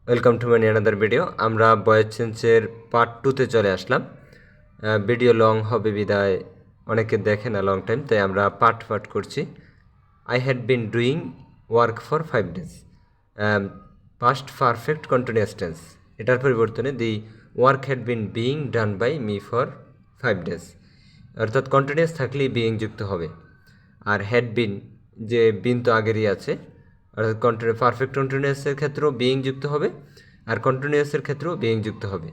Welcome to my another video. আমরা voice চেঞ্জের part 2তে চলে আসলাম। ভিডিও লং হবে বিদায় অনেকে দেখে না লং টাইম, তাই আমরা পার্ট করছি। I had been doing work for 5 days। Past perfect continuous tense, এটার পরিবর্তনে the work had been being done by me for 5 days, অর্থাৎ কন্টিনিউয়াস থাকলেই বিইং যুক্ত হবে। আর হ্যাড বিন, যে বিন তো আগেরই আছে, অর্থাৎ পারফেক্ট কন্টিনিউয়াসের ক্ষেত্রেও বিইং যুক্ত হবে, আর কন্টিনিউয়াসের ক্ষেত্রেও বিইং যুক্ত হবে।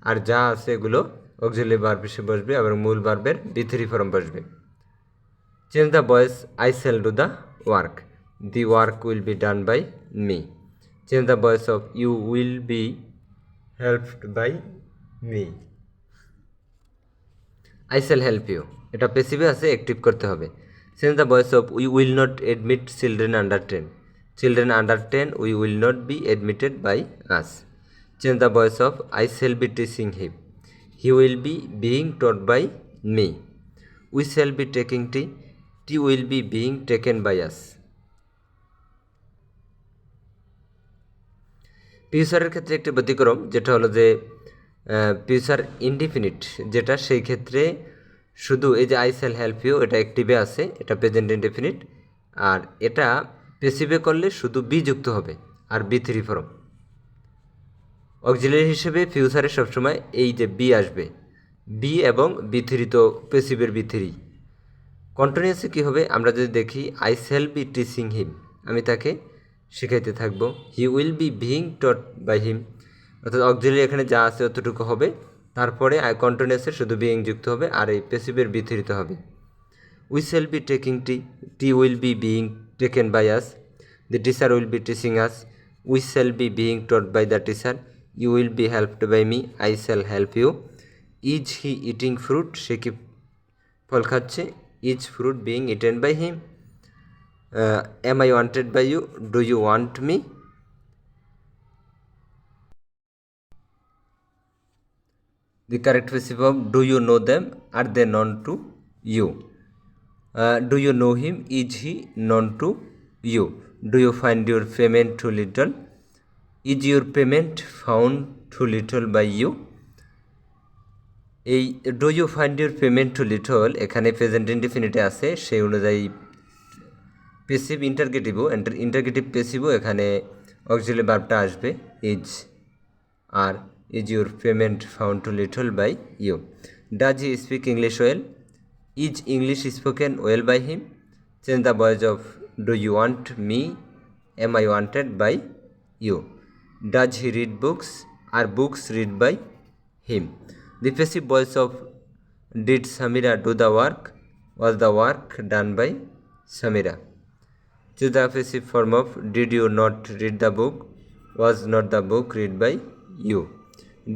আর যা আছে এগুলো অক্সিলারি ভার্ব এসে বসবে এবং মূল ভার্বের বি3 ফর্ম বসবে। Change the voice, I shall do the work, the work will be done by me. Change the voice of, you will be helped by me. I shall help you, এটা পেসিভে আছে, অ্যাক্টিভ করতে হবে। Change the voice of, we will not admit children under 10, children under 10 we will not be admitted by us. Change the voice of, I shall be teaching him, he will be being taught by me. We shall be taking tea, tea will be being taken by us. ফিউচারের ক্ষেত্রে একটি ব্যতিক্রম, যেটা হলো যে future indefinite, যেটা সেই ক্ষেত্রে শুধু এই যে আই শ্যাল হেল্প ইউ, এটা অ্যাক্টিভে আছে, এটা প্রেজেন্ট ইনডিফিনিট। আর এটা পেসিভে করলে শুধু বি যুক্ত হবে আর বি3 ফর্ম। অক্সিলারি হিসেবে ফিউচারে সবসময় এই যে বি আসবে, বি এবং বি3 তো পেসিভের বি3। কন্টিনিউয়াসে কী হবে আমরা যদি দেখি, I shall be teaching him, আমি তাকে শেখাইতে থাকবো। He will be being taught by him, অর্থাৎ অক্সিলারি এখানে যা আছে অতটুকু হবে, তারপরে কন্টিনিউয়াসে শুধু বিইং যুক্ত হবে আর এই পেসিভের বি3 তে হবে। We shall be taking tea, tea will be being taken by us. The teacher will be teaching us, we shall be being taught by the teacher. You will be helped by me, I shall help you. Is he eating fruit, সে কি ফল খাচ্ছে। Is fruit being eaten by him. Am I wanted by you, do you want me. The correct passive of, do you know them, are they known to you. Do you know him, is he known to you. Do you find your payment too little, is your payment found too little by you. এই do you find your payment to little এখানে present ইনডিফিনিটে আছে, সেই অনুযায়ী passive ইন্টারগেটিভও, interrogative পেসিভও এখানে auxiliary ভার্বটা আসবে is. আর is your payment found to little by you. Does he speak English well, is English spoken well by him. Change the voice of, do you want me, am I wanted by you. Does he read books, are books read by him. The passive voice of, did Samira do the work, was the work done by Samira. Choose the passive form of, did you not read the book, was not the book read by you.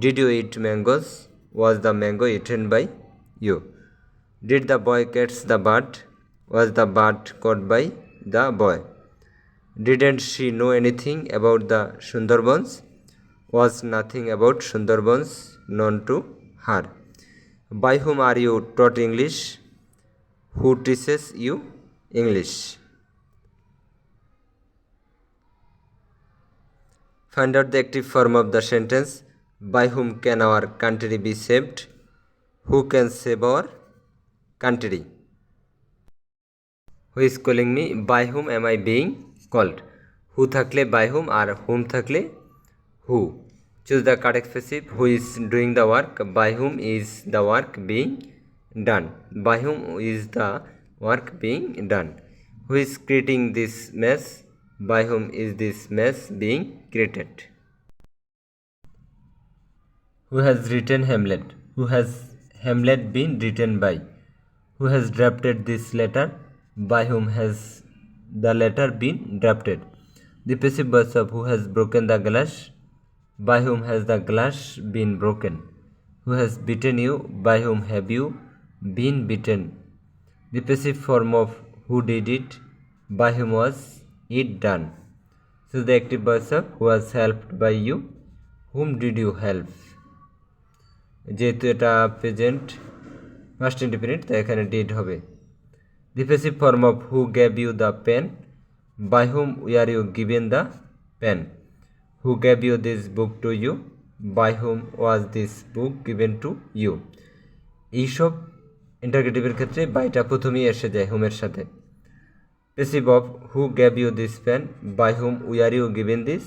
Did you eat mangoes, was the mango eaten by you. Did the boy catch the bird, was the bird caught by the boy. Didn't she know anything about the Sundarbans, was nothing about Sundarbans known to her. By whom are you taught English, who teaches you English. Find out the active form of the sentence, by whom can our country be saved, who can save our country. Who is calling me, by whom am I being called. Who থাকলে by whom R whom থাকলে who. Choose the correct passive, who is doing the work, by whom is the work being done, by whom is the work being done. Who is creating this mess, by whom is this mess being created. Who has written Hamlet, who has Hamlet been written by. Who has drafted this letter, by whom has the letter been drafted. The passive voice of, who has broken the glass, by whom has the glass been broken. Who has beaten you, by whom have you been beaten. The passive form of, who did it, by whom was it done. So the active voice of, who was helped by you, whom did you help. যেহেতু এটা present first indefinite, তাই এখানে did হবে। The passive form of, who gave you the pen, by whom were you given the pen. Who gave you this book to you, by whom was this book given to you. এইসব ইন্টারগেটিভের ক্ষেত্রে বাইটা প্রথমেই এসে যায় হুমের সাথে। Passive of who gave you this pen, by whom we are you given this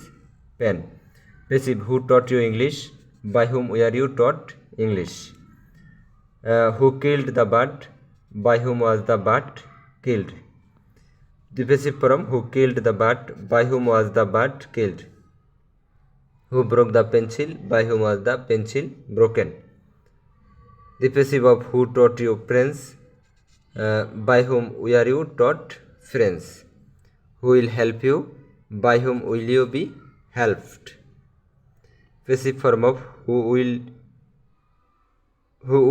pen. Passive who taught you English, by whom we are you taught English. Who killed the bird, by whom was the bird killed. The passive form who killed the bird, by whom was the bird killed. Who broke the pencil, by whom was the pencil broken. The passive of who taught you French, by whom were you taught French. Who will help you, by whom will you be helped. Passive form of who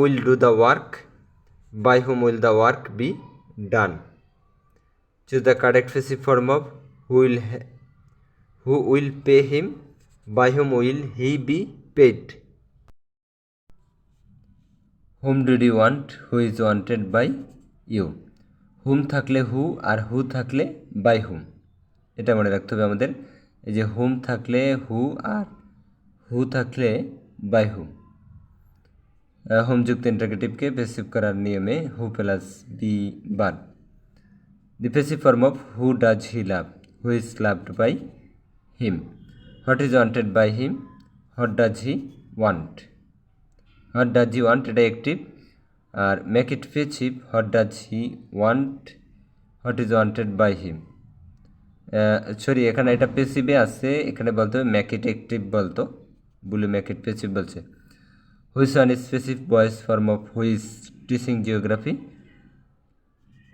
will do the work, by whom will the work be done. Choose the correct passive form of who will pay him, by whom will he be paid. Whom did you want, who is wanted by you. হুম থাকলে হু আর হু থাকলে by হুম, এটা মনে রাখতে হবে আমাদের। এই যে হুম থাকলে হু আর হু থাকলে বাই হুম। হোমযুক্ত ইন্টারগেটিভকে প্যাসিভ করার নিয়মে হু প্লাস বি বাদ। The passive form of who does he love, who is loved by him. What is wanted by him, what does he want. What does he want এটা active, আর make it passive, what does he want, what is wanted by him. Sorry, এখানে এটা প্যাসিভে আছে, এখানে বলতে হবে make it active বলতো, বলে মেক ইট প্যাসিভ বলছে। Which one is passive voice form of who is teaching geography,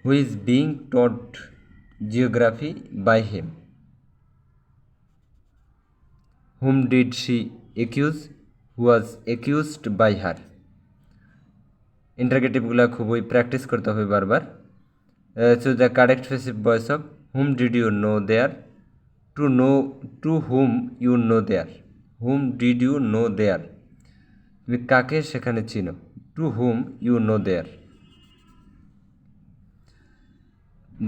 who is being taught geography by him. Whom did she accuse, who was accused by her. ইন্টারগেটিভগুলো খুবই practice করতে হবে বারবার। Choose the correct passive voice of whom did you know there, to whom you know there. Whom did you know there, তুমি কাকে সেখানে চিনো, to whom you know there.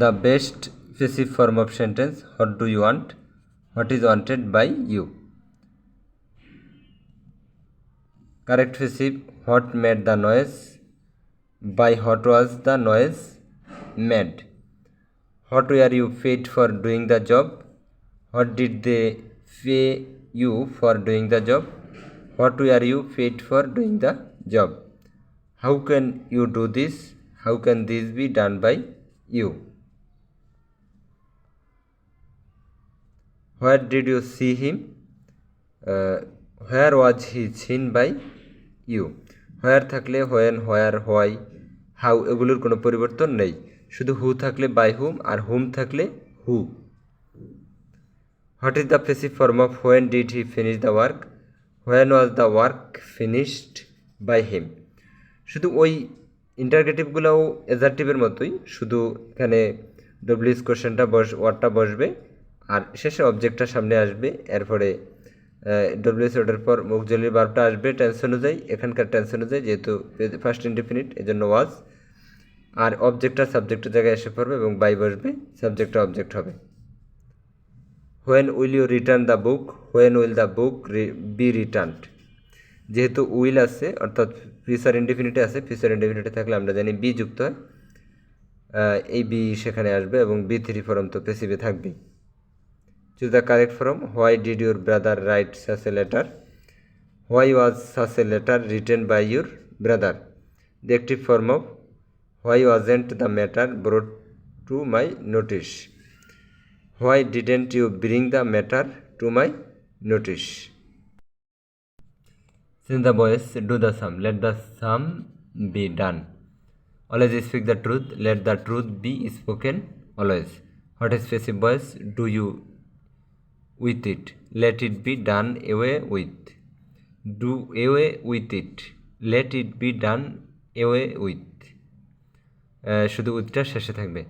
The best passive form of sentence, what do you want, what is wanted by you. Correct passive, what made the noise, by what was the noise made. What were you paid for doing the job, what did they pay you for doing the job. What were you paid for doing the job. How can you do this, how can this be done by you. Where did you see him, where was he seen by you. where থাকলে when, where, why, how এগুলোর কোনো পরিবর্তন নেই, শুধু হু থাকলে by whom R whom থাকলে who. What is the passive form of when did he finish the work, when was the work finished by him. শুধু ওই ইন্টারগেটিভগুলোও অ্যাডজেক্টিভের মতোই, শুধু এখানে ডব্লিউএস কোশ্চেনটা ওয়ার্ডটা বসবে আর শেষে অবজেক্টটা সামনে আসবে, এরপরে ডব্লিউএস ওয়ার্ডের পর অক্সিলারি ভার্বটা আসবে টেন্স অনুযায়ী, এখানকার টেন্স অনুযায়ী, যেহেতু ফার্স্ট ইনডিফিনিট এজন্য ওয়াজ, আর অবজেক্টটা সাবজেক্টের জায়গায় এসে পড়বে এবং বাই বসবে, সাবজেক্টটা অবজেক্ট হবে। When will you return the book, when will the book be returned. যেহেতু উইল আছে অর্থাৎ ফিউচার ইনডিফিনিটে আছে, ফিউচার ইনডিফিনিটে থাকলে আমরা জানি বি যুক্ত হয়, এই বি সেখানে আসবে এবং বি থ্রি ফর্ম তো প্যাসিভে থাকবে। Choose the correct form, why did your brother write such a letter, why was such a letter written by your brother. The active form of why wasn't the matter brought to my notice, why didn't you bring the matter to my notice. Since the boys do the sum, let the sum be done. Always speak the truth, let the truth be spoken always. What is passive voice, do you with it, let it be done away with. Do away with it, let it be done away with. শুধু উইথটা শেষে থাকবে।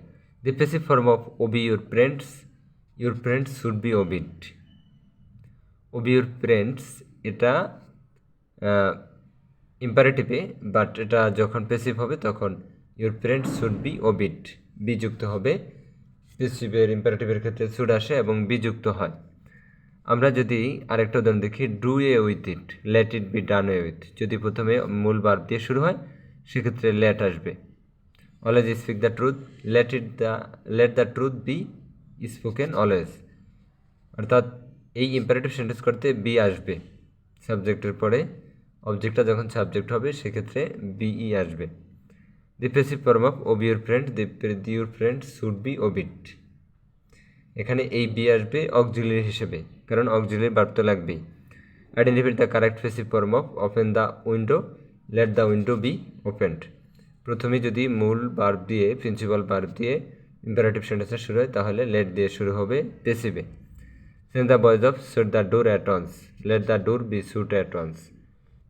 The passive form of obey your parents should be obeyed. Obey your parents এটা ইম্পারেটিভে, but এটা যখন passive হবে তখন your parents should be ওবিড, বিযুক্ত হবে। প্যাসিভের ইম্পারেটিভের ক্ষেত্রে শুড আসে এবং বিযুক্ত হয়। আমরা যদি আরেকটা উদাহরণ দেখি, do A with it, let it be done A with. যদি প্রথমে মূল ভার্ব দিয়ে শুরু হয় সেক্ষেত্রে লেট আসবে। Always speak the truth, let the truth B spoken always. অর্থাৎ এই ইম্পারেটিভ সেন্টেন্স করতে বি আসবে সাবজেক্টের পরে, অবজেক্টটা যখন সাবজেক্ট হবে সেক্ষেত্রে বিই আসবে। The passive form of obey your friend, your friend should be obeyed. এখানে এই বি আসবে অক্সিলিয়ারি হিসেবে, কারণ অক্সিলিয়ারি ভার্ব তো লাগবেই। Identify the correct passive form of open the window, let the window B opened. প্রথমে যদি মূল ভার্ব দিয়ে, প্রিন্সিপাল ভার্ব দিয়ে ইম্পারেটিভ সেন্টেন্সটা শুরু হয় তাহলে লেট দিয়ে শুরু হবে প্যাসিভে। Send the boys of shut the door at once, let the door be shut at once.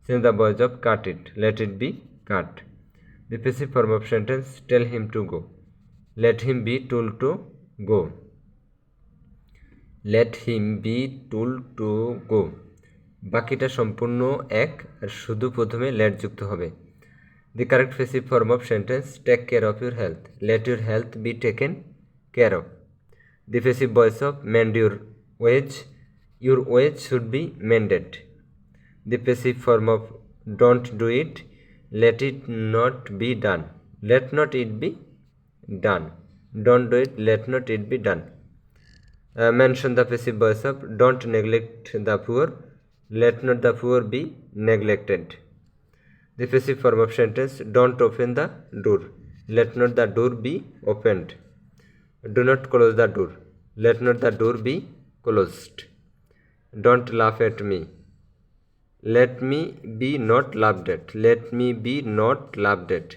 Send the boys of cut it, let it be cut. The passive form of sentence, tell him to go, let him be told to go. Let him be told to go. বাকিটা সম্পূর্ণ এক, আর শুধু প্রথমে late যুক্ত হবে। The correct passive form of sentence, take care of your health, let your health be taken care of. The passive voice of mend your wage should be mended. The passive form of don't do it, let it not be done, let not it be done. Don't do it, let not it be done. Mention the passive voice of don't neglect the poor, let not the poor be neglected. The passive form of sentence, don't open the door, let not the door be opened. Do not close the door, let not the door be closed. Don't laugh at me, let me be not laughed at, let me be not laughed at.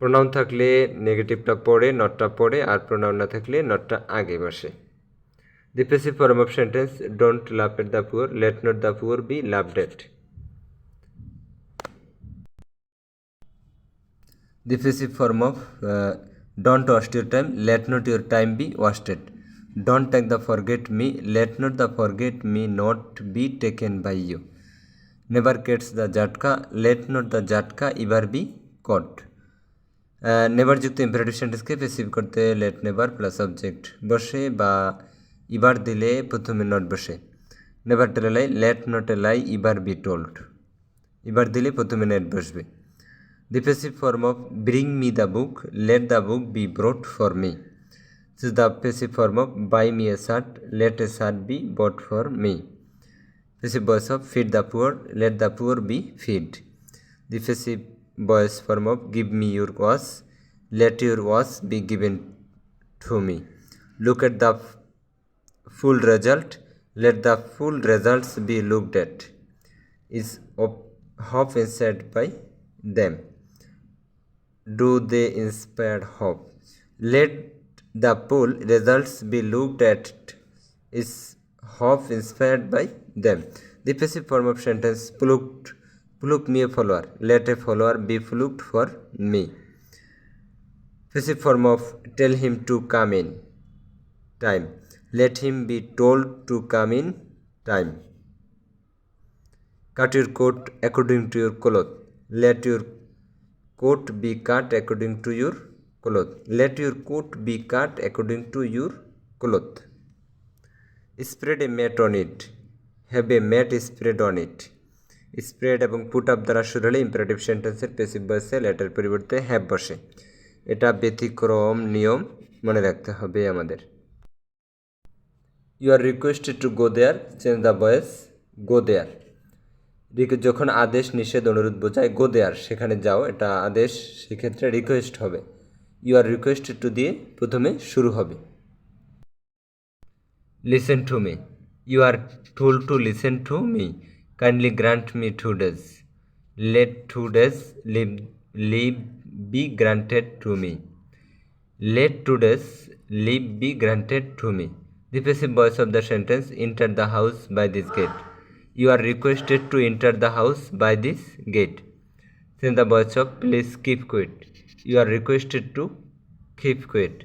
Pronoun থাকলে নেগেটিভটা পড়ে, নটটা পড়ে, আর pronoun না থাকলে নটটা আগে বসে। The passive form of sentence, don't laugh at the poor, let not the poor be laughed at. The passive form of don't waste your time, let not your time be wasted. Don't take the forget me, let not the forget me not be taken by you. Never gets the jatka, let not the jatka ever be caught. Never যুক্ত imperative সেন্টেন্সকে passive করতে let never plus object বসে, বা ever দিলে প্রথমে not বসে। Never tell a lie, let not a lie ever be told, ever দিলে প্রথমে নেট বসবে। The passive form of bring me the book, let the book be brought for me. This is the passive form of buy me a shirt, let a shirt be bought for me. Passive voice of feed the poor, let the poor be fed. The passive voice form of give me your wash, let your wash be given to me. Look at the full result, let the full results be looked at. Is of hope inspired by them, do they inspire hope? Let the full results be looked at, is hope inspired by them. The passive form of sentence, pluck me a follower, let a follower be plucked for me. Passive form of tell him to come in time, let him be told to come in time. Cut your coat according to your cloth, let your coat be cut according to your cloth, let your coat be cut according to your cloth. Spread a mat on it, have a mat spread on it. Spread এবং put up দ্বারা শুরু হলে imperative সেন্টেন্সের passive ভয়েসে লেটার পরিবর্তে have বসে। এটা ব্যতিক্রম নিয়ম, মনে রাখতে হবে আমাদের। You are requested to go there, change the voice go there. যখন আদেশ নিষেধ অনুরোধ বোঝায় গো দেয়ার, সেখানে যাও, এটা আদেশ, সেক্ষেত্রে রিকোয়েস্ট হবে। ইউ আর রিকোয়েস্টেড টু দিয়ে প্রথমে শুরু হবে। Listen to me, you are told to listen to me, kindly grant me 2 days, let 2 days leave be granted to me, let 2 days leave be granted to me. The passive voice of the sentence, enter the house by this gate, you are requested to enter the house by this gate. Then the voice of please keep quiet, you are requested to keep quiet,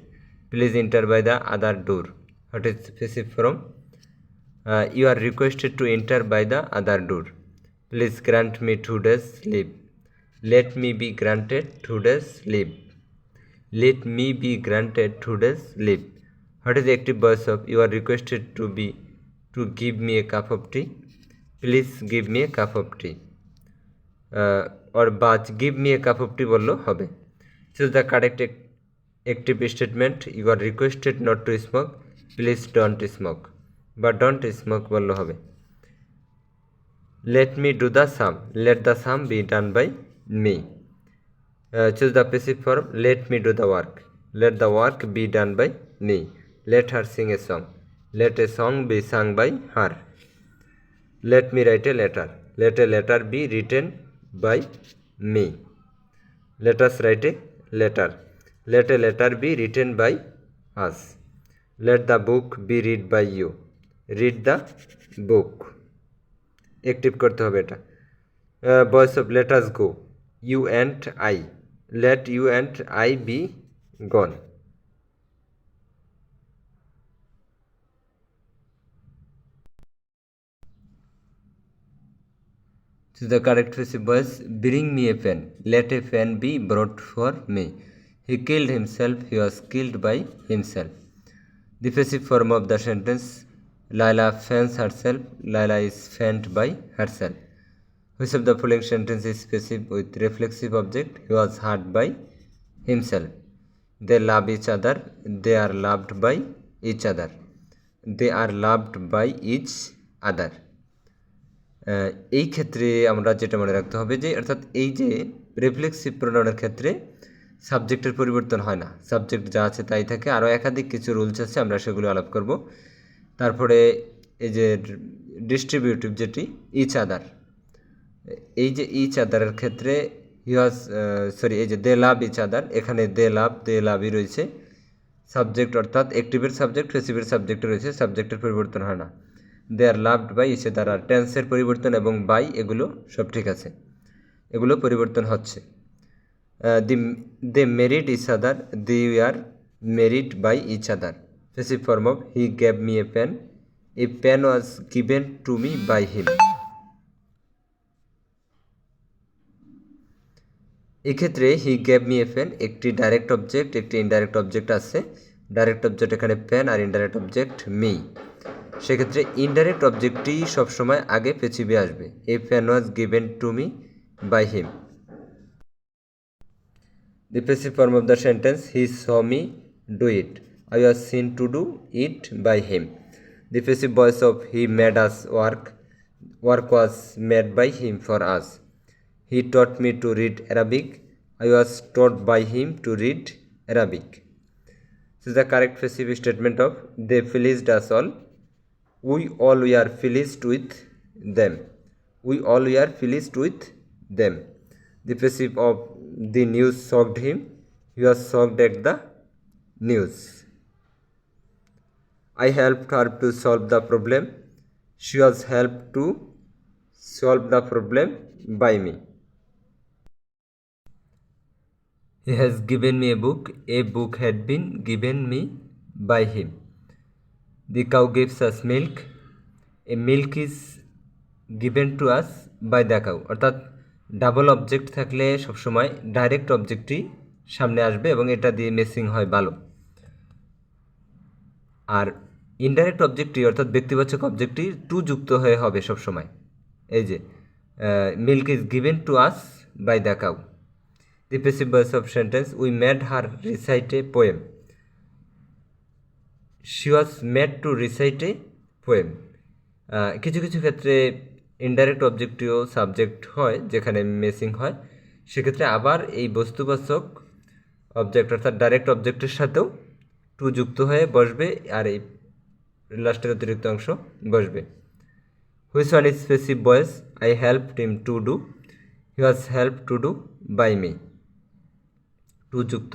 please enter by the other door. What is passive form? You are requested to enter by the other door, please grant me 2 days leave, let me be granted 2 days leave, let me be granted 2 days leave. What is the active voice of you are requested to give me a cup of tea? Please give me a cup of tea. Or বাজ give me a cup of tea বললেও হবে। Choose the correct active statement. You are requested not to smoke. Please don't smoke. বা don't smoke বললেও হবে। Let me do the sum. Let the sum be done by me. Choose the passive form. Let me do the work. Let the work be done by me. Let her sing a song. Let a song be sung by her. Let me write a letter. Let a letter be written by me. Let us write a letter. Let a letter be written by us. Let the book be read by you. Read the book. Active করতে হবে এটা। Voice of let us go. You and I. Let you and I be gone. To the correct passive voice, bring me a pen. Let a pen be brought for me. He killed himself. He was killed by himself. The passive form of the sentence, Laila fans herself. Laila is fanned by herself. Which of the following sentence is passive with reflexive object? He was hurt by himself. They love each other. They are loved by each other. They are loved by each other. এই ক্ষেত্রে আমরা যেটা মনে রাখতে হবে যে অর্থাৎ এই যে রিফ্লেক্সিভ প্রোনাউনের ক্ষেত্রে সাবজেক্টের পরিবর্তন হয় না, সাবজেক্ট যা আছে তাই থাকে। আরও একাধিক কিছু রুলস আছে, আমরা সেগুলো আলাপ করব। তারপরে এই যে ডিস্ট্রিবিউটিভ যেটি ইচ আদার, এই যে ইচ আদারের ক্ষেত্রে এই যে দে লাভ ইচ আদার, এখানে দে লাভই রয়েছে সাবজেক্ট, অর্থাৎ অ্যাক্টিভের সাবজেক্ট প্যাসিভের সাবজেক্টে রয়েছে, সাবজেক্টের পরিবর্তন হয় না। দে আর লাভড বাই ইচ আদার, আর টেন্সের পরিবর্তন এবং বাই এগুলো সব ঠিক আছে, এগুলো পরিবর্তন হচ্ছে। They married each other, they are married by each other. Passive form of he gave me a pen, a pen was given to me by him. এক্ষেত্রে he gave me a pen একটি direct object, একটি indirect object আছে। Direct object এখানে pen আর indirect object me. সেক্ষেত্রে indirect অবজেক্টটি সবসময় আগে পেছিবে আসবে। A pen was given to me by him. The passive form of the sentence, he saw me do it. I was seen to do it by him. The passive voice of he made us work. Work was made by him for us. He taught me to read Arabic. I was taught by him to read Arabic. This is the correct passive statement of they pleased us all. We all were pleased with them. We all were pleased with them. The passive of the news shocked him. He was shocked at the news. I helped her to solve the problem. She was helped to solve the problem by me. He has given me a book. A book had been given me by him. The cow gives us milk. A milk is given to us by the cow. অর্থাৎ double object থাকলে সবসময় direct অবজেক্টটি সামনে আসবে এবং এটা দিয়ে messing হয় ভালো। আর ইনডাইরেক্ট অবজেক্টটি অর্থাৎ ব্যক্তিবাচক অবজেক্টটি টু যুক্ত হয়ে হবে সবসময়। এই যে milk is given to us by the cow. The passive voice of sentence, we made her recite a poem. She was made to recite a poem. কিছু কিছু ক্ষেত্রে ইনডাইরেক্ট অবজেক্টটিও সাবজেক্ট হয় যেখানে মেসিং হয়, সেক্ষেত্রে আবার এই বস্তুবাচক অবজেক্ট অর্থাৎ ডাইরেক্ট অবজেক্টের সাথেও টু যুক্ত হয়ে বসবে আর এই লাস্টের অতিরিক্ত অংশ বসবে। Which one is passive voice? I helped him to do. He was help to do by me. To যুক্ত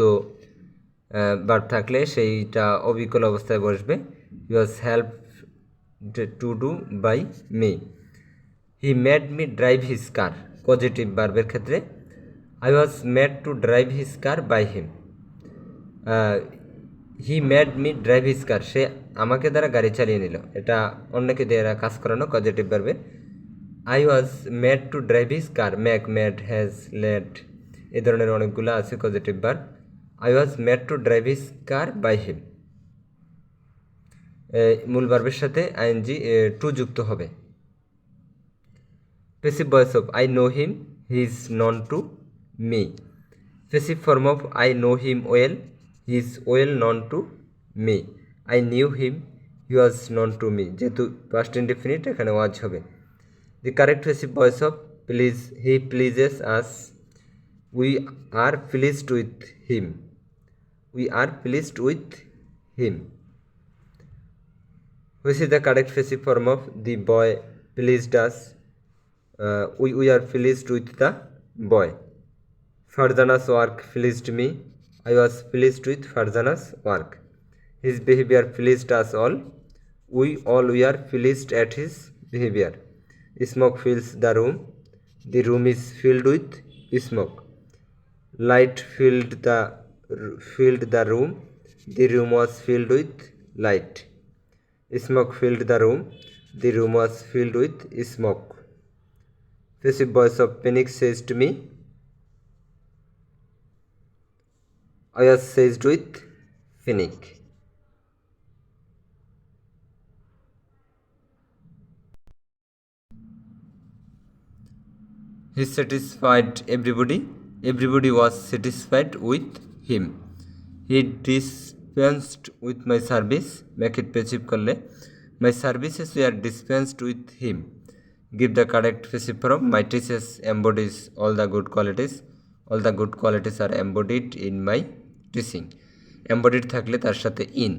ভার্ব থাকলে সেইটা অবিকল অবস্থায় বসবে। He was help to do by me. He made me drive his car, positive ভার্বের ক্ষেত্রে। I was made to drive his car by him. He made me drive his car, সে আমাকে দ্বারা গাড়ি চালিয়ে নিল, এটা অন্যকে দিয়ে কাজ করানো পজিটিভ ভার্বে। I was made to drive his car, make, made, has, led, এই ধরনের অনেকগুলো আছে positive verb. I was made to drive his car by him. মূল ভার্বের সাথে আইএনজি টু যুক্ত হবে। Passive voice of I know him, he is known to me. Passive form of I know him well, he is well known to me. I knew him, he was known to me. যেহেতু past indefinite এখানে ওয়াজ হবে। The correct passive voice of please, he pledges us, we are pleased with him. We are pleased with him. Which is the correct passive form of the boy pleased us? We are pleased with the boy. Farzana's work pleased me. I was pleased with Farzana's work. His behavior pleased us all. We all were pleased at his behavior. Smoke fills the room. The room is filled with smoke. Light filled the room. The room was filled with light. Smoke filled the room. The room was filled with smoke. Passive voice of Phoenix says to me, I was seized with Phoenix. He satisfied everybody. Everybody was satisfied with him. He dispensed with my service. Make it passive করলে my services were dispensed with him. Give the correct passive form. My teachers embodies all the good qualities. All the good qualities are embodied in my teaching. Embodied থাকলে তার সাথে in,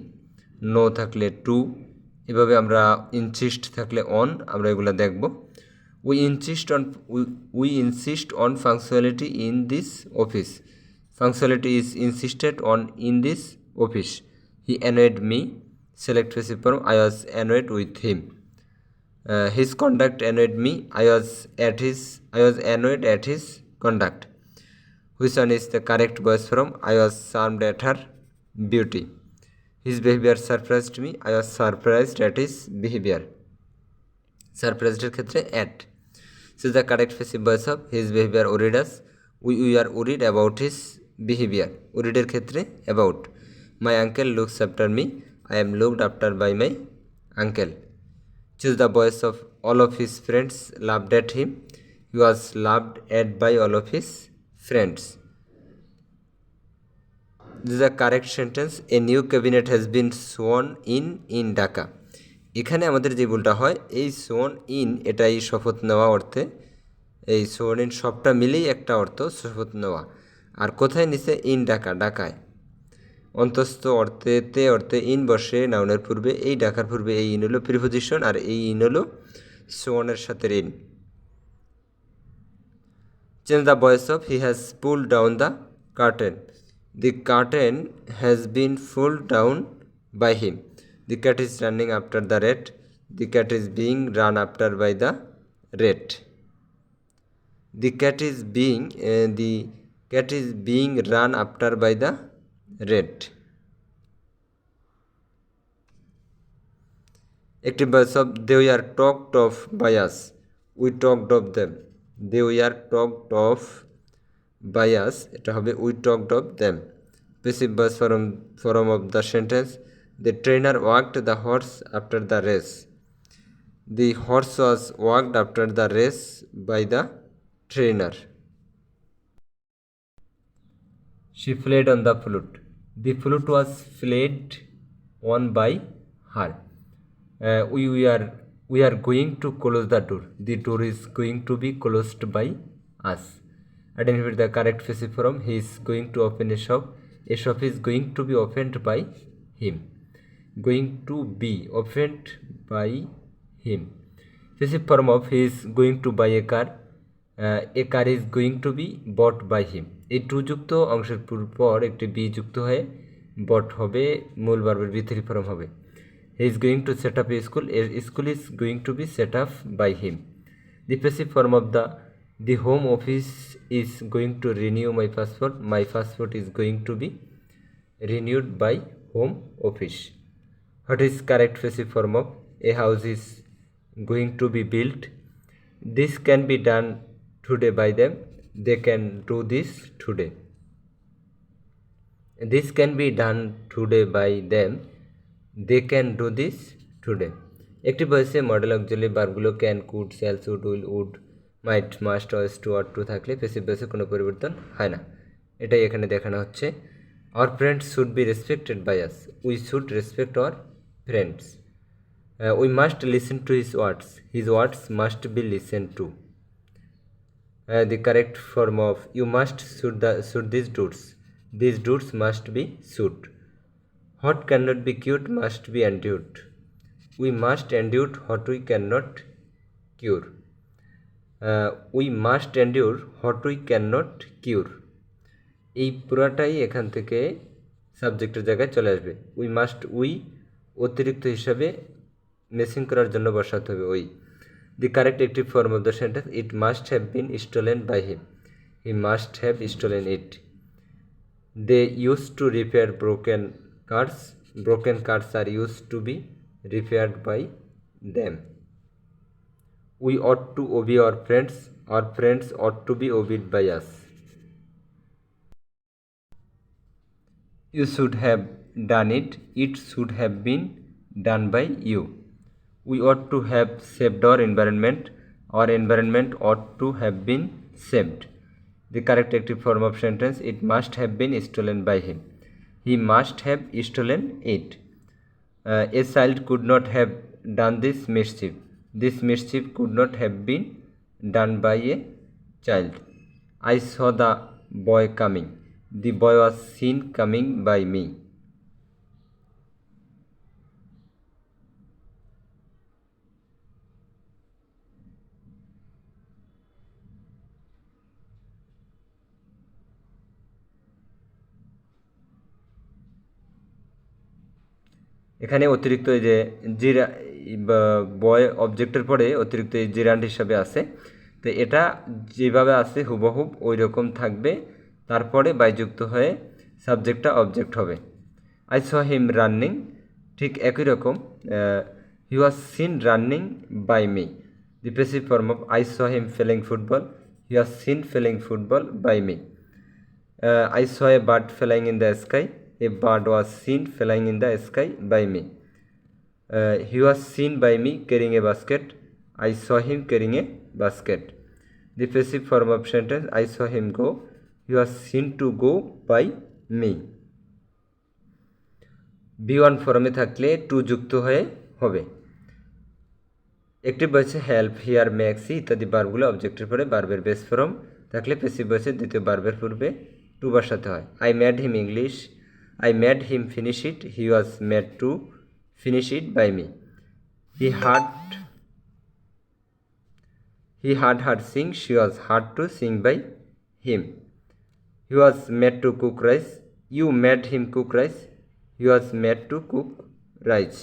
no থাকলে to, এভাবে আমরা insist থাকলে on, আমরা এগুলো দেখব। We insist on punctuality in this office. Punctuality is insisted on in this office. He annoyed me. Select passive form. I was annoyed with him. His conduct annoyed me. I was annoyed at his conduct. Which one is the correct voice form? I was charmed at her beauty. His behavior surprised me. I was surprised at his behavior. Surprised এর ক্ষেত্রে at. So the correct passive voice of his behavior worried us. We are worried about his behavior. Worried এর ক্ষেত্রে about. My uncle looks after me. I am looked after by my uncle. Choose the voice of all of his friends laughed at him. He was laughed at by all of his friends. This is the correct sentence. A new cabinet has been sworn in Dhaka. এখানে আমাদের যে ভুলটা হয়, এই সোন in এটাই শপথ নেওয়া অর্থে, এই সোন ইন সবটা মিলেই একটা অর্থ শপথ নেওয়া। আর কোথায় নিচে ইন ঢাকা, ঢাকায় অন্তস্থ অর্থে ইন বসে নাউনের পূর্বে, এই ঢাকার পূর্বে এই ইন হলো প্রিপোজিশন, আর এই ইন হলো সোনের সাথে in. Change the voice of he has pulled down the curtain. The curtain has been pulled down by him. The cat is running after the rat. The cat is being run after by the rat. The cat is being run after by the rat. Active voice of they were talked of by us. We talked of them. They were talked of by us. এটা হবে we talked of them. Passive voice form of the sentence. The trainer walked the horse after the race. The horse was walked after the race by the trainer. She played on the flute. The flute was played on by her. We are going to close the door. The door is going to be closed by us. Identify the correct passive form. He is going to open a shop. A shop is going to be opened by him. Going to be opened by him. Passive form of he is going to buy a car. A car is going to be bought by him. এই two যুক্ত অংশের পর একটি B যুক্ত হয়ে বট হবে, মূল ভার্বের বি থ্রি ফর্ম হবে। He is going to set up a school. A school is going to be set up by him. The passive form of the home office is going to renew my passport. My passport is going to be renewed by home office. What is correct passive form of a house is going to be built? This can be done today by them. They can do this today. This can be done today by them. They can do this today. একটি ভয়েসে modal auxiliary ভার্বগুলো can, could, shall, should, will, would, might, must, was to, ought to থাকলে passive ভয়েসে কোনো পরিবর্তন হয় না। এটাই এখানে দেখানো হচ্ছে। Our friends should be respected by us. We should respect our friends. We must listen to his words. His words must be listen to. The correct form of you must shoot these dudes. These dudes must be shoot. What cannot be cured must be endured. We must endure what we cannot cure. We must endure what we cannot cure. এই পুরাটাই এখান থেকে সাবজেক্টের জায়গায় চলে আসবে। We অতিরিক্ত হিসাবে মেসিং করার জন্য বসাতে হবে ওই। The correct active form of the sentence, it must have been stolen by him. He must have stolen it. They used to repair broken cars. Broken cars are used to be repaired by them. We ought to obey our friends. Our friends ought to be obeyed by us. You should have done it. It should have been done by you. We ought to have saved our environment. Our environment ought to have been saved. The correct active form of sentence, it must have been stolen by him. He must have stolen it. A child could not have done this mischief. This mischief could not have been done by a child. I saw the boy coming. The boy was seen coming by me. এখানে অতিরিক্ত এই যে জিরা বয় অবজেক্টের পরে অতিরিক্ত এই জিরান্ড হিসাবে আছে, তো এটা যেভাবে আছে হুবহুব ওই রকম থাকবে, তারপরে বাইযুক্ত হয়ে সাবজেক্টটা অবজেক্ট হবে। আই স হিম রানিং, ঠিক একই রকম he was seen running by me. The passive form of I saw him playing football, he was seen playing football by me. I saw a bird flying in the sky. A bird was seen flying in the sky by me. He was seen by me carrying a basket. I saw him carrying a basket. The passive form of sentence, I saw him go. He was seen to go by me. B1 ফর্মে থাকলে two যুক্ত হয়ে হবে। একটি বলছে help, here, make, C ইত্যাদি বারগুলো অবজেক্টের পরে বার্বের বেস ফর্ম থাকলে প্যাসিভ বলছে দ্বিতীয় বার্বের পূর্বে টু বসাতে হয়। I made him English, I made him finish it, he was made to finish it by me. He heard her sing, she was heard to sing by him. He was made to cook rice, you made him cook rice, he was made to cook rice.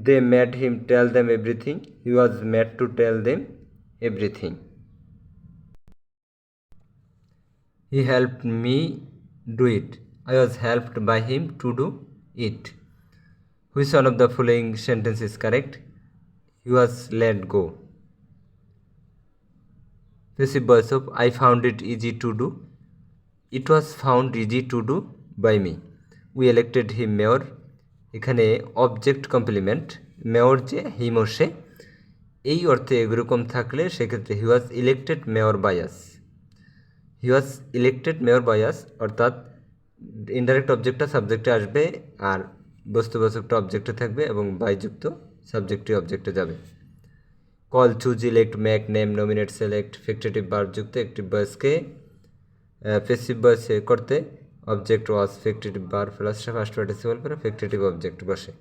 They made him tell them everything. He was made to tell them everything. He helped me do it. I was helped by him to do it. Which one of the following sentence is correct? He was let go. Passive voice of I found it easy to do. It was found easy to do by me. We elected him mayor. এখানে object complement, mayor যে him ও সে, এই অর্থে এরকম থাকলে সেক্ষেত্রে he was elected mayor by us. He was elected mayor by us অর্থাৎ ইনডাইরেক্ট অবজেক্টটা সাবজেক্টে আসবে আর বস্তুবাচকটা অবজেক্টে থাকবে এবং বাইযুক্ত সাবজেক্টটি অবজেক্টে যাবে। Call, choose, elect, make, name, nominate, select factitive ভার্বযুক্ত একটি ভয়েসকে প্যাসিভ ভয়েসে করতে object was factitive verb plus first participle পরে ফ্যাক্টরেটিভ অবজেক্ট বসে।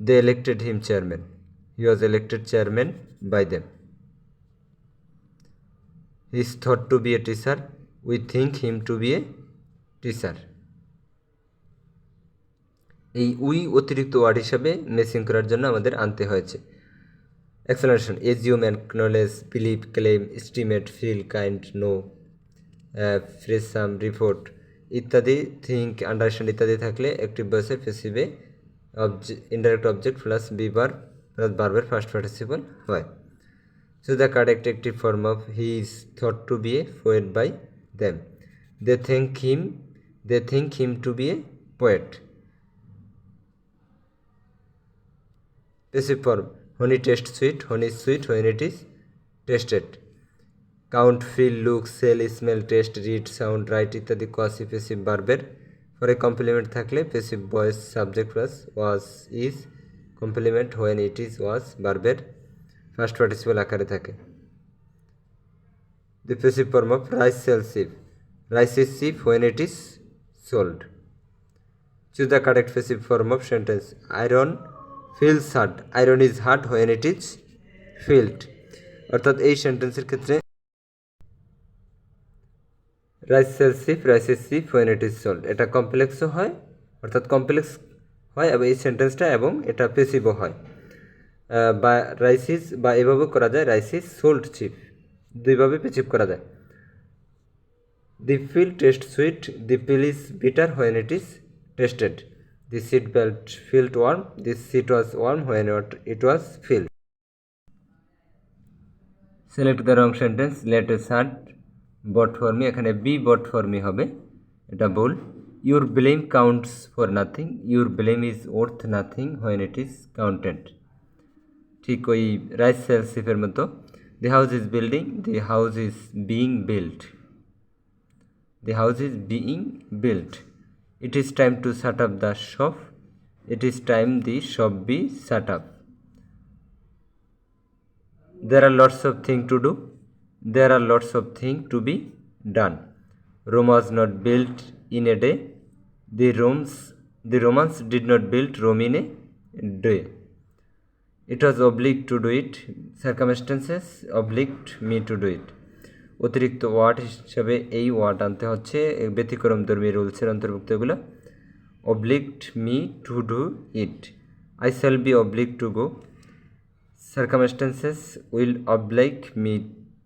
They elected him chairman, he was elected chairman by them. He is thought to be a teacher, we think him to be a teacher. এই we অতিরিক্ত word হিসাবে মেসিং করার জন্য আমাদের আনতে হয়েছে। Explanation, assume, acknowledge, believe, claim, estimate, feel, find, know, presume, report ইত্যাদি, থিঙ্ক, আন্ডারস্ট্যান্ড ইত্যাদি থাকলে অ্যাক্টিভ ভয়েসে প্যাসিভে indirect object plus be verb plus ভার্বের ফার্স্ট পার্টিসিপল হয়। So the correct active form of he is thought to be a poet by them. They think him to be a poet. Passive form, when he tastes sweet, when is sweet, when it is tasted. Count, feel, look, sell, smell, taste, read, sound, write ইত্যাদি quasi passive ভার্বের পরে complement থাকলে passive voice subject plus was is complement when it is was ভার্বের first participle আকারে থাকে। The passive form of rice sells cheap. Rice is cheap when it is sold. Choose the correct passive form of sentence. Iron feels hard. Iron is hard when it is felt. অর্থাৎ এই সেন্টেন্সের ক্ষেত্রে rice sells cheap, rice is cheap when it is sold, এটা কমপ্লেক্সও হয়, অর্থাৎ complex হয় এবং এই সেন্টেন্সটা এবং এটা পেসিভও হয়। বা রাইস ইজ বা এভাবেও করা যায়, রাইস ইজ সোল্ড চিপ, দুইভাবে পেসিভ করা যায়। The pill taste sweet, the pill is bitter when it is tasted. The seat belt felt warm, this seat was warm when it was felt. Select the wrong sentence. Let a shirt bought for me, এখানে be bought for me হবে, এটা ভুল। Your blame counts for nothing, your blame is worth nothing when it is counted. ঠিক ওই rice sales চিপের মতো। The house is building, the house is being build, the house is being build. It is time to shut up the shop, it is time the shop B shut up. There are lots of things to do, there are lots of things to be done. Rome was not built in a day, the Romans did not build Rome in a day. It was obliged to do it, circumstances obliged me to do it. অতিরিক্ত word হিসাবে এই word আনতে হচ্ছে, ব্যতিক্রমধর্মী রুলসের অন্তর্ভুক্ত এগুলো। obliged me to do it, I shall be obliged to go, circumstances will oblige me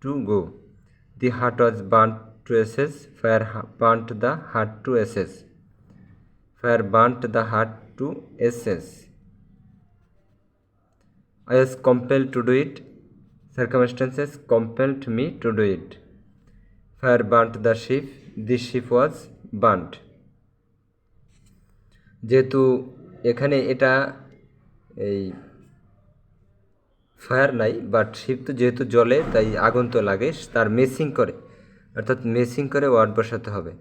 to go. The heart was burnt to ashes, fire burnt the heart to ashes, fire burnt the heart to ashes. I was compelled to do it, circumstances compelled me to do it. Fire burnt the ship, the ship was burnt. যেহেতু এখানে এটা এই fire নাই, but sheep তো যেহেতু জলে তাই আগুন তো লাগে, তার মেসিং করে, অর্থাৎ মেসিং করে ওয়ার্ড বসাতে হবে।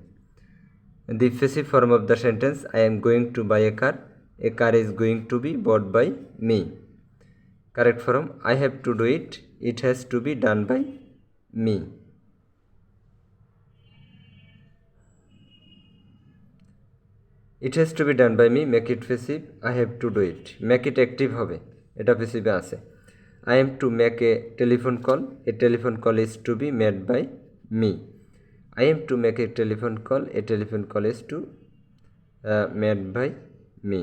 The passive form of the sentence, I am going to buy a car is going to be bought by me. Correct form, I have to do it, it has to be done by me. It has to be done by me, make it passive, I have to do it, make it active হবে, এটা পেসিভে আছে। I am to make a telephone call is to be made by me. I am to make a telephone call is to made by me.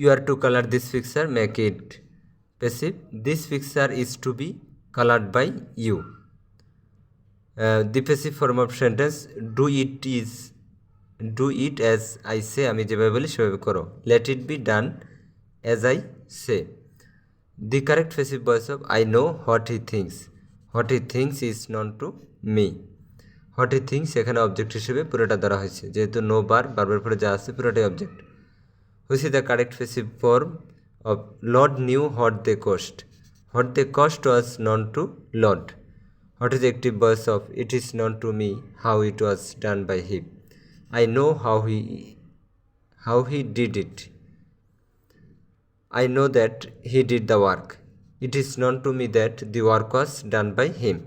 You are to color this picture, make it passive. This picture is to be colored by you. The passive form of sentence, do it as I say, আমি যেভাবে বলি সেভাবে করো। Let it be done as I say. The correct passive voice of I know what he thinks. What he thinks is known to me. What he thinks এখানে object হিসেবে পুরোটা ধরা হয়েছে, যেহেতু নো বারবার পরে যা আছে পুরোটাই object. Which is the correct passive form of Lord knew what they cost. What they cost was known to Lord. What is the active voice of it is known to me how it was done by him. I know how he did it. I know that he did the work. It is known to me that the work was done by him.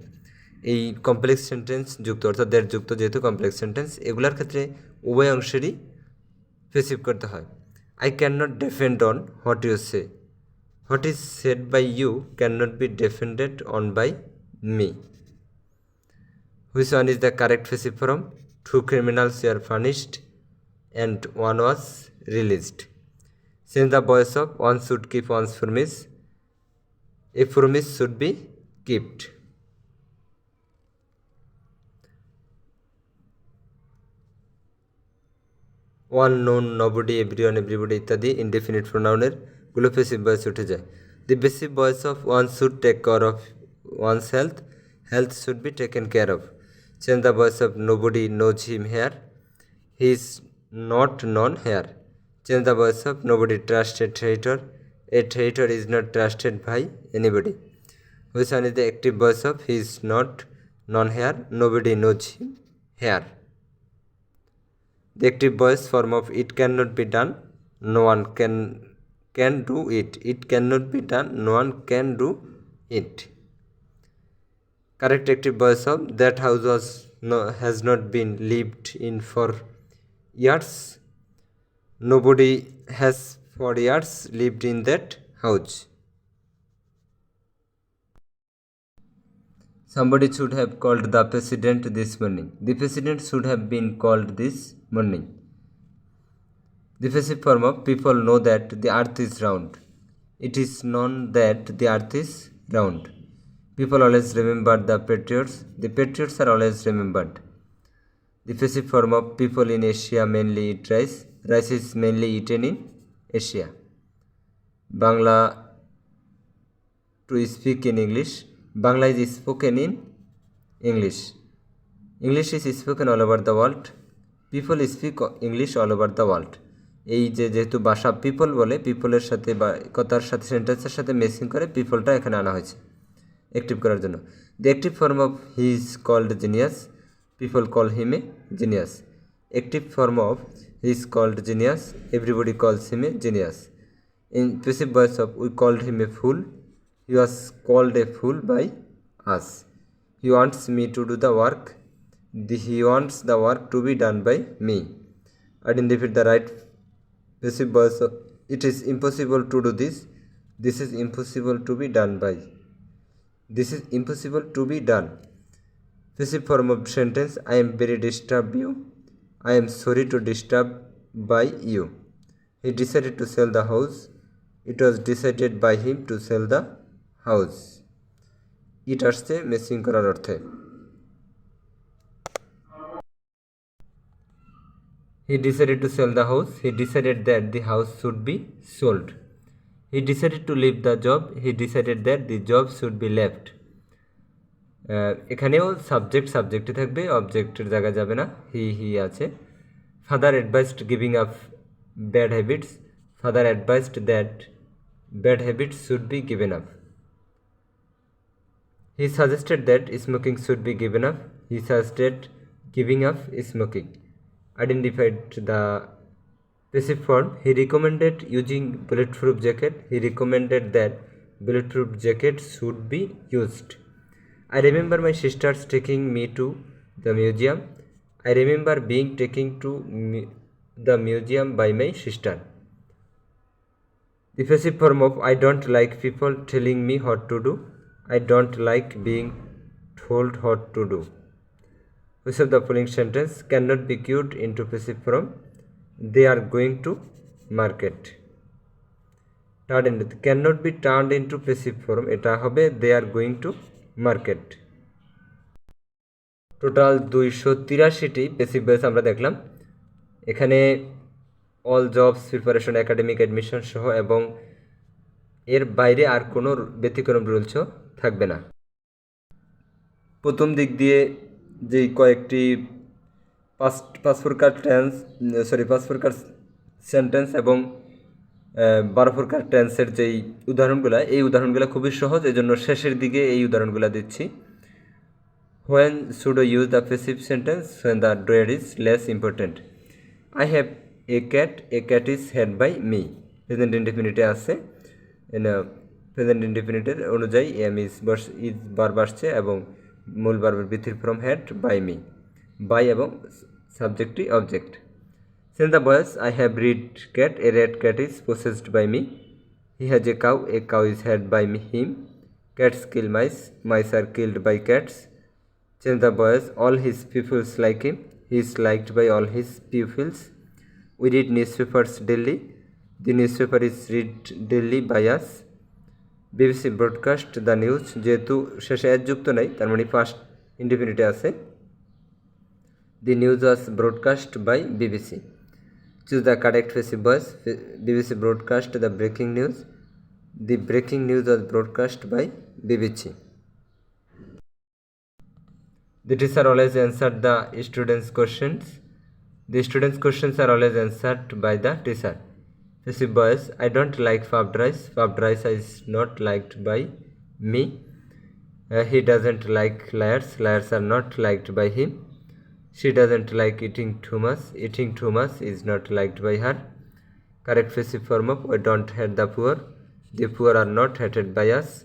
এই complex sentence যুক্ত, অর্থাৎ দের যুক্ত যেহেতু complex sentence, এগুলোর ক্ষেত্রে উভয় অংশেরই passive করতে হয়। I cannot depend on what you say. What is said by you cannot be depended on by me. Which one is the correct passive form? Two criminals were punished and one was released. Since the voice of one should keep one's promise, a promise should be kept. One, known, nobody, everyone, everybody ইত্যাদি indefinite প্রোনাউনের গুলো passive voice উঠে যায়। The passive voice of one should take care of one's health should be taken care of. Change the voice of nobody knows him here, he is not known here, Change the voice of nobody trusts a traitor. A traitor is not trusted by anybody. Which one is the active voice of? He is not known here. Nobody knows him here. The active voice form of it cannot be done. No one can do it. It cannot be done. No one can do it. Correct active voice of that house has not been lived in for years. Nobody has for years lived in that house. Somebody should have called the president this morning. The president should have been called this morning. The passive form of people know that the earth is round. It is known that the earth is round. People always remember the patriots. The patriots are always remembered. The passive form of people in Asia mainly eat rice. Rice is mainly eaten in Asia. Bangla to speak in English. Bangla is spoken in English. English is spoken all over the world. People speak English all over the world. এই যেহেতু ভাষা people বলে, পিপলের সাথে বা কথার সাথে সেন্টেন্সের সাথে মেসিং করে পিপলটা এখানে আনা হয়েছে অ্যাক্টিভ করার জন্য। The active form of he is called genius. People call him a genius. Active form of he is called genius. Everybody calls him a genius. In passive voice of we called him a fool. He was called a fool by us. He wants me to do the work. He wants the work to be done by me. Identify the right passive voice of it is impossible to do this. This is impossible to be done by. This is impossible to be done. Passive form of sentence I am very disturbed you. I am sorry to disturb by you. He decided to sell the house. It was decided by him to sell the house. It আসছে messing করার অর্থে। He decided to sell the house. He decided that the house should be sold. He decided to leave the job. He decided that the job should be left. এখানেও সাবজেক্টে থাকবে, অবজেক্টের জায়গায় যাবে না। হি আছে। Father advised giving up bad habits. Father advised that bad habits should be given up. He suggested that smoking should be given up. He suggested giving up smoking. Identified the passive form. He recommended using bulletproof jacket. He recommended that bulletproof jacket should be used. I remember my sisters taking me to the museum. I remember being taken to the museum by my sister. The passive form of I don't like people telling me what to do. I don't like being told what to do. Which of the following sentence cannot be queued into passive form? They are going to market. Cannot be turned into passive form. এটা হবে they are going to market. Total 283টি passive voice আমরা দেখলাম। এখানে all jobs preparation academic admission সহ এবং এর বাইরে আর কোনো ব্যতিক্রম রুলসও থাকবে না। প্রথম দিক দিয়ে যেই কয়েকটি পাঁচ প্রকার সেন্টেন্স এবং 12 প্রকার টেন্সের যেই উদাহরণগুলো, এই উদাহরণগুলো খুবই সহজ, এই জন্য শেষের দিকে এই উদাহরণগুলো দিচ্ছি। When should use the passive sentence when the doer is less important. I have a cat is had by me. Present ইনডেফিনিটে আছে, প্রেজেন্ট ইনডেফিনিটের অনুযায়ী এম ইজ বার্ব আসছে এবং মূল ভার্বের বৃদ্ধির from had by me. By এবং সাবজেক্টটি অবজেক্ট। Send the voice I have red cat. A red cat is possessed by me. He has a cow is had by him. Cats kill mice are killed by cats. Change the voice all his peoples like him. He is liked by all his peoples. We read newspapers daily. The newspaper is read daily by us. BBC broadcast the news. যেহেতু শেষে age যুক্ত নাই তার মানে first ইনডিফিনিটে আছে। The news was broadcast by BBC. Choose the correct passive voice. BBC broadcast the breaking news. The breaking news was broadcast by BBC. The teacher always answered the students' questions. The students' questions are always answered by the teacher. Passive voice, I don't like puffed rice. Puffed rice is not liked by me. He doesn't like liars. Liars are not liked by him. She doesn't like eating too much. Eating too much is not liked by her. Correct passive form of we don't hate the poor. The poor are not hated by us.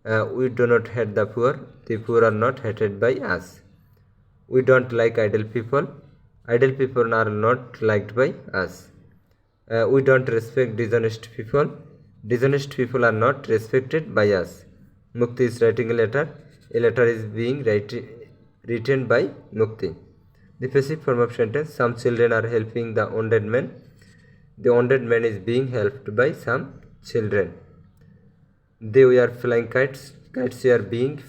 We do not hate the poor. The poor are not hated by us. We don't like idle people. Idle people are not liked by us. We don't respect dishonest people. Dishonest people are not respected by us. Mukti is writing a letter. A letter is being written by Mukti. The passive form of sentence, some children are helping the wounded man. The wounded man is being helped by some children. They were flying kites. Kites are being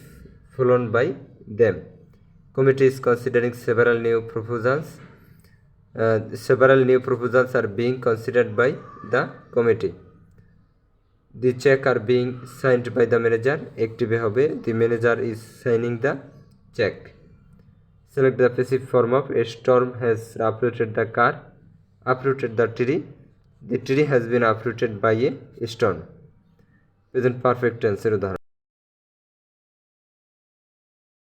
flown by them. Committee is considering several new proposals. Several new proposals are being considered by the committee. The check are being signed by the manager. Active hobe. The manager is signing the check. Select the passive form of a storm has uprooted the car. Uprooted the tree. The tree has been uprooted by a storm. Present perfect tense এর উদাহরণ